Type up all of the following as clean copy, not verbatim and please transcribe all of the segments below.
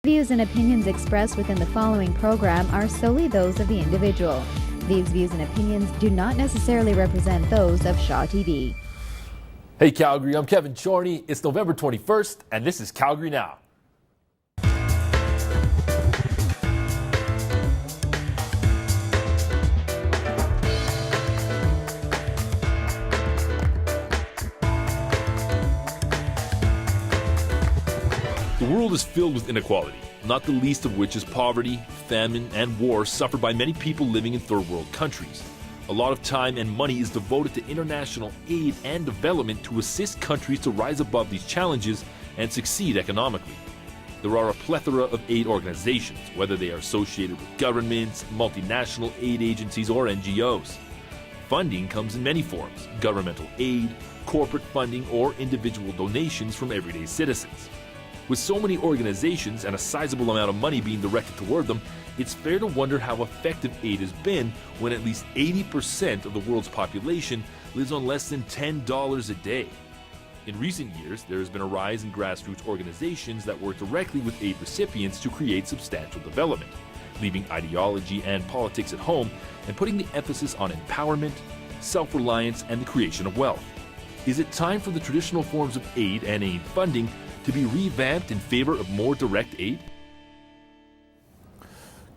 Views and opinions expressed within the following program are solely those of the individual. These views and opinions do not necessarily represent those of Shaw TV. Hey Calgary, I'm Kevin Chorney. It's November 21st, and this is Calgary Now. The world is filled with inequality, not the least of which is poverty, famine, and war suffered by many people living in third world countries. A lot of time and money is devoted to international aid and development to assist countries to rise above these challenges and succeed economically. There are a plethora of aid organizations, whether they are associated with governments, multinational aid agencies, or NGOs. Funding comes in many forms: governmental aid, corporate funding, or individual donations from everyday citizens. With so many organizations and a sizable amount of money being directed toward them, it's fair to wonder how effective aid has been when at least 80% of the world's population lives on less than $10 a day. In recent years, there has been a rise in grassroots organizations that work directly with aid recipients to create substantial development, leaving ideology and politics at home and putting the emphasis on empowerment, self-reliance, and the creation of wealth. Is it time for the traditional forms of aid and aid funding to be revamped in favor of more direct aid?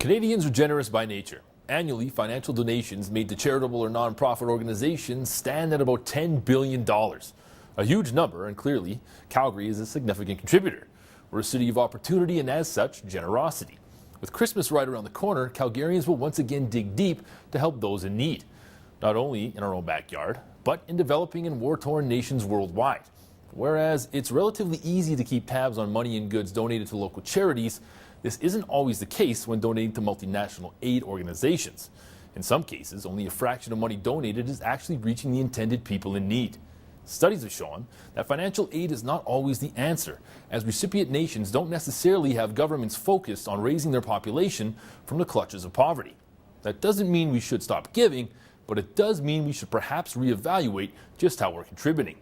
Canadians are generous by nature. Annually, financial donations made to charitable or nonprofit organizations stand at about $10 billion. A huge number, and clearly, Calgary is a significant contributor. We're a city of opportunity and, as such, generosity. With Christmas right around the corner, Calgarians will once again dig deep to help those in need, not only in our own backyard, but in developing and war-torn nations worldwide. Whereas it's relatively easy to keep tabs on money and goods donated to local charities, this isn't always the case when donating to multinational aid organizations. In some cases, only a fraction of money donated is actually reaching the intended people in need. Studies have shown that financial aid is not always the answer, as recipient nations don't necessarily have governments focused on raising their population from the clutches of poverty. That doesn't mean we should stop giving, but it does mean we should perhaps reevaluate just how we're contributing.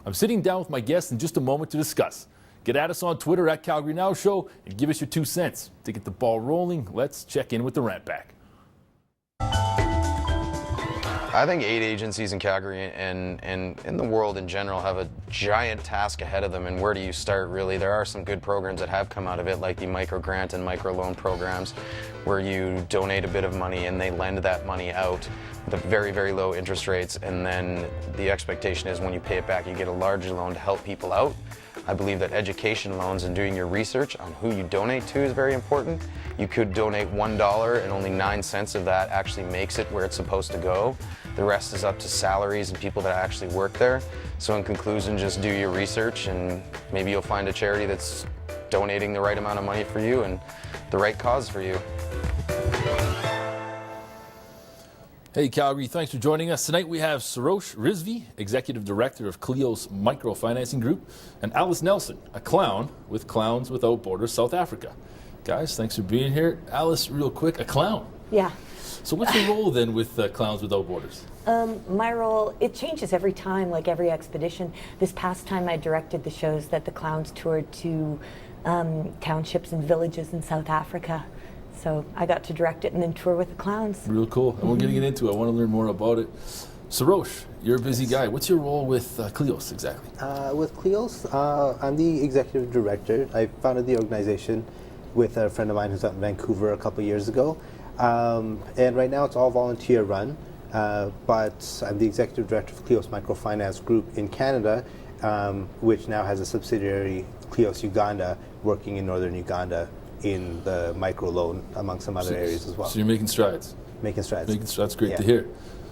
I'm sitting down with my guests in just a moment to discuss. Get at us on Twitter at Calgary Now Show and give us your 2 cents. To get the ball rolling, let's check in with the rant back. I think aid agencies in Calgary and in the world in general have a giant task ahead of them, and where do you start really? There are some good programs that have come out of it, like the micro grant and micro loan programs, where you donate a bit of money and they lend that money out with very, very low interest rates, and then the expectation is when you pay it back you get a larger loan to help people out. I believe that education loans and doing your research on who you donate to is very important. You could donate $1 and only 9 cents of that actually makes it where it's supposed to go. The rest is up to salaries and people that actually work there. So in conclusion, just do your research and maybe you'll find a charity that's donating the right amount of money for you and the right cause for you. Hey Calgary, thanks for joining us. Tonight we have Sarosh Rizvi, Executive Director of Cleos Microfinancing Group, and Alice Nelson, a clown with Clowns Without Borders South Africa. Guys, thanks for being here. Alice, real quick, a clown. Yeah. So what's your role then with Clowns Without Borders? My role, it changes every time, like every expedition. This past time I directed the shows that the clowns toured to townships and villages in South Africa. So I got to direct it and then tour with the clowns. Real cool. And we're going to get into it. I want to learn more about it. Sarosh, you're a busy guy. What's your role with Cleos exactly? With Cleos, I'm the executive director. I founded the organization with a friend of mine who's out in Vancouver a couple years ago. And right now it's all volunteer run, but I'm the executive director of Cleos Microfinance Group in Canada, which now has a subsidiary, Cleos Uganda, working in northern Uganda in the microloan, among some other areas as well. So you're making strides. Making strides. That's great to hear.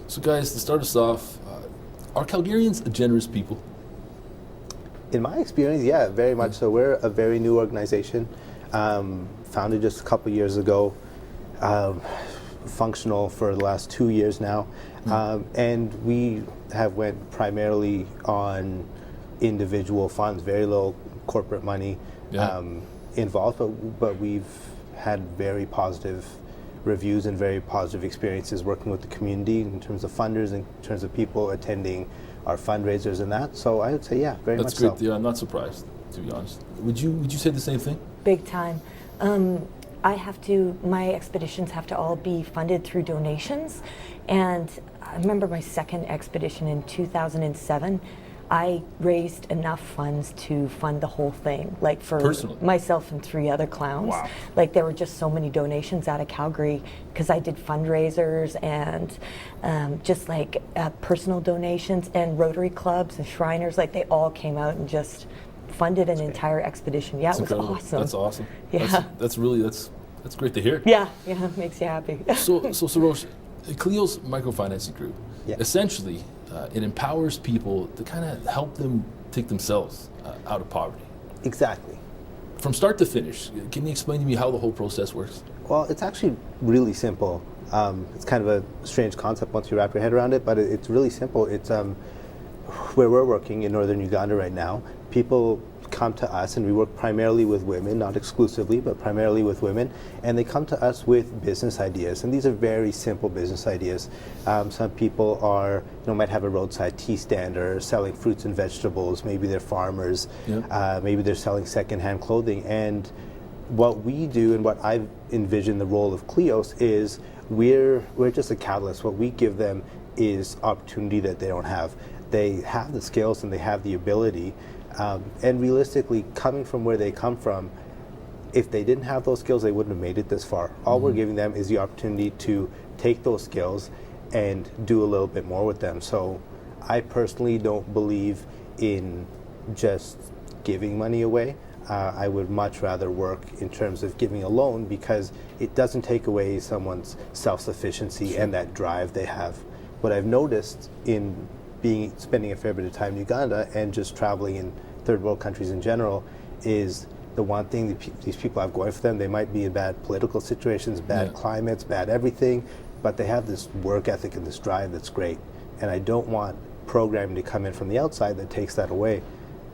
So guys, to start us off, are Calgarians a generous people? In my experience, yeah, very much so. We're a very new organization, founded just a couple years ago, functional for the last 2 years now, and we have went primarily on individual funds, very little corporate money. Involved, but we've had very positive reviews and very positive experiences working with the community in terms of funders, in terms of people attending our fundraisers and that. So I would say, yeah, very much so. That's great. Yeah, I'm not surprised, to be honest. Would you say the same thing? Big time. My expeditions have to all be funded through donations. And I remember my second expedition in 2007, I raised enough funds to fund the whole thing, like for Personally? myself and 3 other clowns. Wow. Like there were just so many donations out of Calgary because I did fundraisers and just like personal donations, and Rotary clubs and Shriners, like they all came out and just funded an entire expedition. Yeah, That's it was incredible. awesome. That's awesome. Yeah. That's great to hear. Yeah, makes you happy. So Sarosh, Cleo's microfinancing group, Yeah. essentially, it empowers people to kind of help them take themselves out of poverty. Exactly. From start to finish, can you explain to me how the whole process works? Well, it's actually really simple. It's kind of a strange concept once you wrap your head around it, but it's really simple. It's where we're working in northern Uganda right now. People come to us, and we work primarily with women, not exclusively, but primarily with women, and they come to us with business ideas, and these are very simple business ideas. Some people might have a roadside tea stand or selling fruits and vegetables. Maybe they're farmers. Yeah. Maybe they're selling secondhand clothing. And what we do, and what I've envisioned the role of Cleos is, we're just a catalyst. What we give them is opportunity that they don't have. They have the skills and they have the ability. And realistically, coming from where they come from, if they didn't have those skills, they wouldn't have made it this far. All we're giving them is the opportunity to take those skills and do a little bit more with them. So I personally don't believe in just giving money away. I would much rather work in terms of giving a loan, because it doesn't take away someone's self-sufficiency and that drive they have. What I've noticed in spending a fair bit of time in Uganda and just traveling in third world countries in general is the one thing that these people have going for them. They might be in bad political situations, bad climates, bad everything, but they have this work ethic and this drive that's great. And I don't want programming to come in from the outside that takes that away.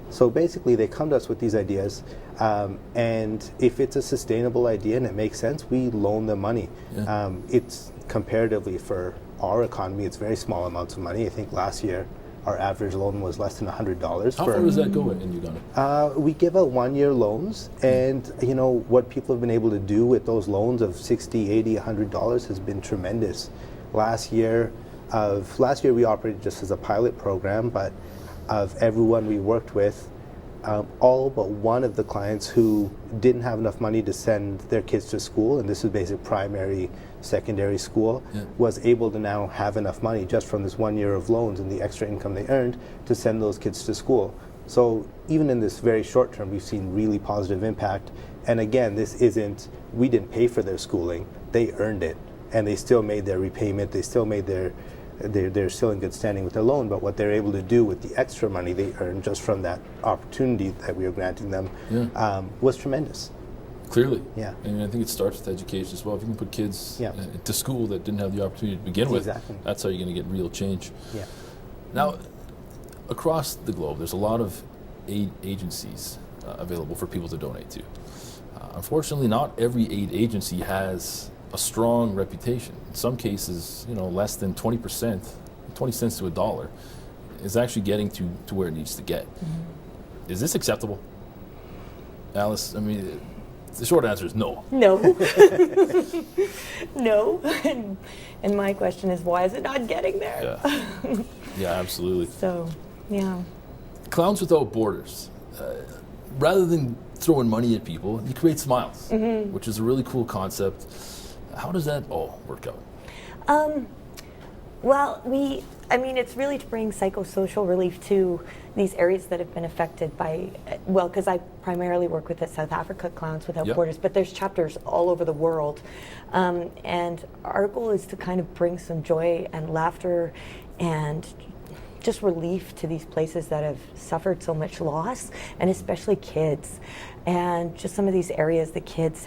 So basically they come to us with these ideas, and if it's a sustainable idea and it makes sense, we loan them money. Yeah. It's comparatively, for our economy, it's very small amounts of money. I think last year our average loan was less than $100. How far does that go in Uganda? We give out 1-year loans, and what people have been able to do with those loans of $60, $80, $100 has been tremendous. Last year we operated just as a pilot program, but of everyone we worked with, all but one of the clients who didn't have enough money to send their kids to school, and this is basic primary, secondary school, was able to now have enough money just from this 1 year of loans and the extra income they earned to send those kids to school. So even in this very short term, we've seen really positive impact. And again, we didn't pay for their schooling, they earned it, and they still made their repayment, they still made they're still in good standing with their loan, but what they're able to do with the extra money they earned just from that opportunity that we were granting them was tremendous. Clearly. Yeah. And I think it starts with education as well. If you can put kids to school that didn't have the opportunity to begin with, that's how you're going to get real change. Yeah. Now, across the globe, there's a lot of aid agencies available for people to donate to. Unfortunately, not every aid agency has a strong reputation. In some cases, less than 20%, 20 cents to a dollar, is actually getting to where it needs to get. Mm-hmm. Is this acceptable? Alice, I mean, the short answer is no. No. No. And my question is, why is it not getting there? Yeah, absolutely. So, yeah. Clowns Without Borders, rather than throwing money at people, you create smiles, which is a really cool concept. How does that all work out? Well, it's really to bring psychosocial relief to these areas that have been affected by, because I primarily work with the South Africa Clowns Without Borders, but there's chapters all over the world. And our goal is to kind of bring some joy and laughter and just relief to these places that have suffered so much loss, and especially kids. And just some of these areas the kids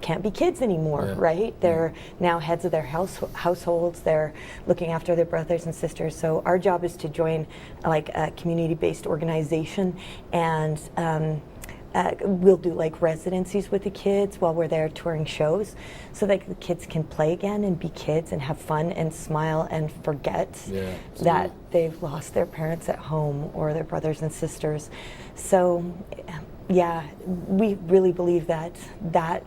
can't be kids anymore, right? They're now heads of their households. They're looking after their brothers and sisters. So our job is to join like a community-based organization, and we'll do like residencies with the kids while we're there touring shows, so that the kids can play again and be kids and have fun and smile and forget that they've lost their parents at home or their brothers and sisters. So Yeah, we really believe that that